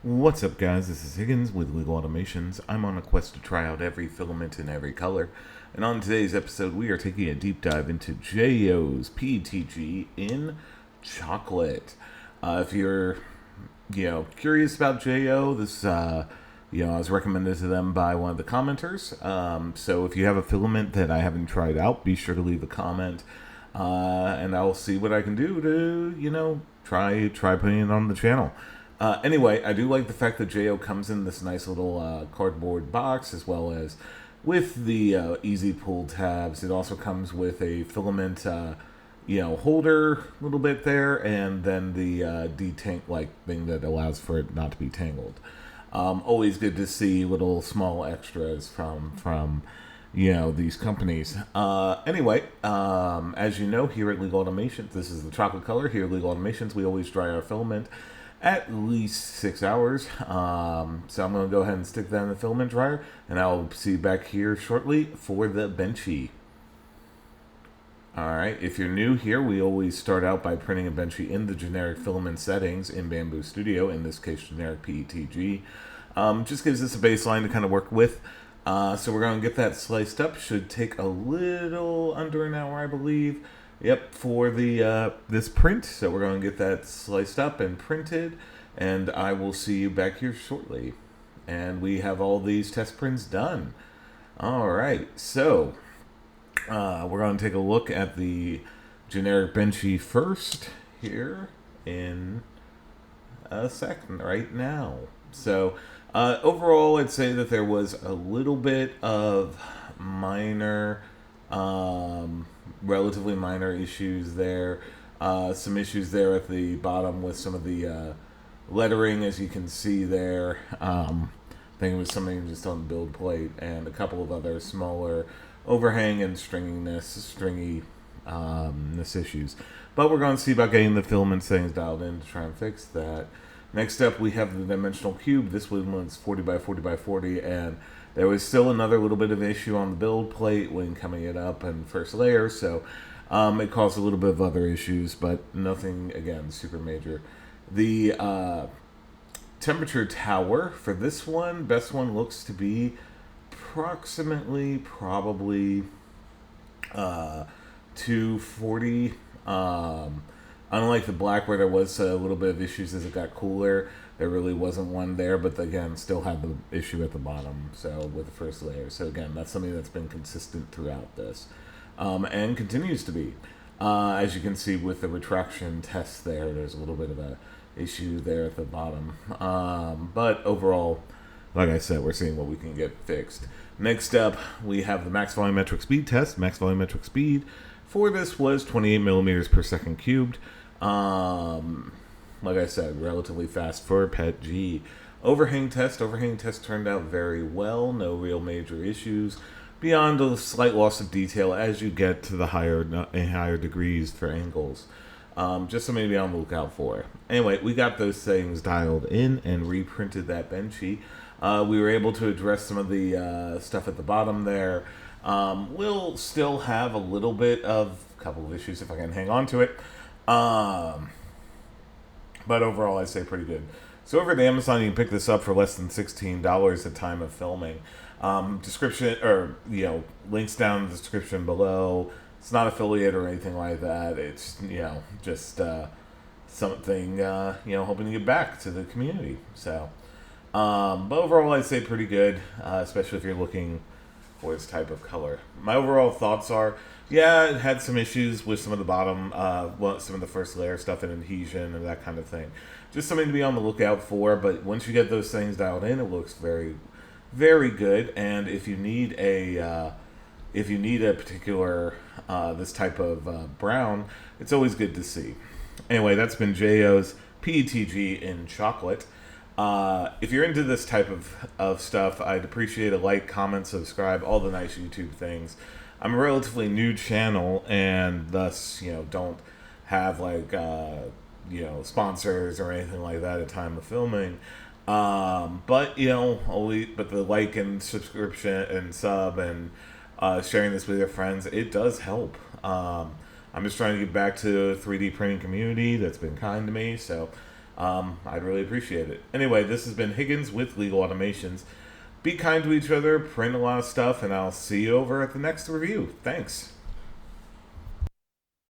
What's up, guys? This is Higgins with Legal Automations. I'm on a quest to try out every filament in every color, and on today's episode we are taking a deep dive into JAYO's PETG in chocolate. If you're curious about JAYO, this I was recommended to them by one of the commenters. So if you have a filament that I haven't tried out, be sure to leave a comment, and I'll see what I can do to try putting it on the channel. Anyway, I do like the fact that JAYO comes in this nice little cardboard box, as well as with the easy pull tabs. It also comes with a filament, holder a little bit there, and then the detang thing that allows for it not to be tangled. Always good to see little small extras from these companies. Anyway, as you know, here at Legal Automations, this is the chocolate color. Here at Legal Automations, we always dry our filament at least 6 hours. So I'm going to go ahead and stick that in the filament dryer, and I'll see you back here shortly for the benchy. Alright, if you're new here, we always start out by printing a benchy in the generic filament settings in Bamboo Studio, in this case generic PETG. Just gives us a baseline to kind of work with. So we're going to get that sliced up. Should take a little under an hour, I believe. Yep, for the this print. So we're going to get that sliced up and printed, and I will see you back here shortly. And we have all these test prints done. All right, so we're going to take a look at the generic benchy first here in a second, right now. So overall, I'd say that there was a little bit of minor relatively minor issues there. Some issues there at the bottom with some of the lettering, as you can see there. I think it was something just on the build plate, and a couple of other smaller overhang and stringiness issues. But we're going to see about getting the filament settings dialed in to try and fix that. Next up, we have the dimensional cube. This one was 40 by 40 by 40, and there was still another little bit of issue on the build plate when coming it up in first layer, so it caused a little bit of other issues, but nothing, again, super major. The temperature tower for this one, best one looks to be approximately probably 240. Unlike the black, where there was a little bit of issues as it got cooler, there really wasn't one there, but again, still had the issue at the bottom, so with the first layer. So again, that's something that's been consistent throughout this, and continues to be. As you can see with the retraction test there, there's a little bit of a issue there at the bottom. But overall, like I said, we're seeing what we can get fixed. Next up, we have the max volumetric speed test. Max volumetric speed for this was 28 millimeters per second cubed. Like I said, relatively fast for PETG. Overhang test turned out very well. No real major issues beyond a slight loss of detail as you get to the higher degrees for angles. Just something to be on the lookout for. Anyway, we got those things dialed in and reprinted that benchy. We were able to address some of the stuff at the bottom there. We'll still have a little bit of a couple of issues if I can hang on to it. But overall, I'd say pretty good. So over at Amazon, you can pick this up for less than $16 at time of filming. Description, or links down in the description below. It's not affiliate or anything like that. It's just something hoping to give back to the community. So, but overall, I'd say pretty good, especially if you're looking for this type of color. My overall thoughts are, it had some issues with some of the bottom, some of the first layer stuff and adhesion and that kind of thing. Just something to be on the lookout for, but once you get those things dialed in, it looks very, very good. And if you need a particular, this type of brown, it's always good to see. Anyway, that's been JAYO's PETG in chocolate. If you're into this type of stuff, I'd appreciate a like, comment, subscribe, all the nice YouTube things. I'm a relatively new channel, and thus, don't have sponsors or anything like that at time of filming. But the like and subscription and sub and sharing this with your friends, it does help. I'm just trying to get back to the 3D printing community that's been kind to me, so I'd really appreciate it. Anyway, this has been Higgins with Legal Automations. Be kind to each other, print a lot of stuff, and I'll see you over at the next review. Thanks.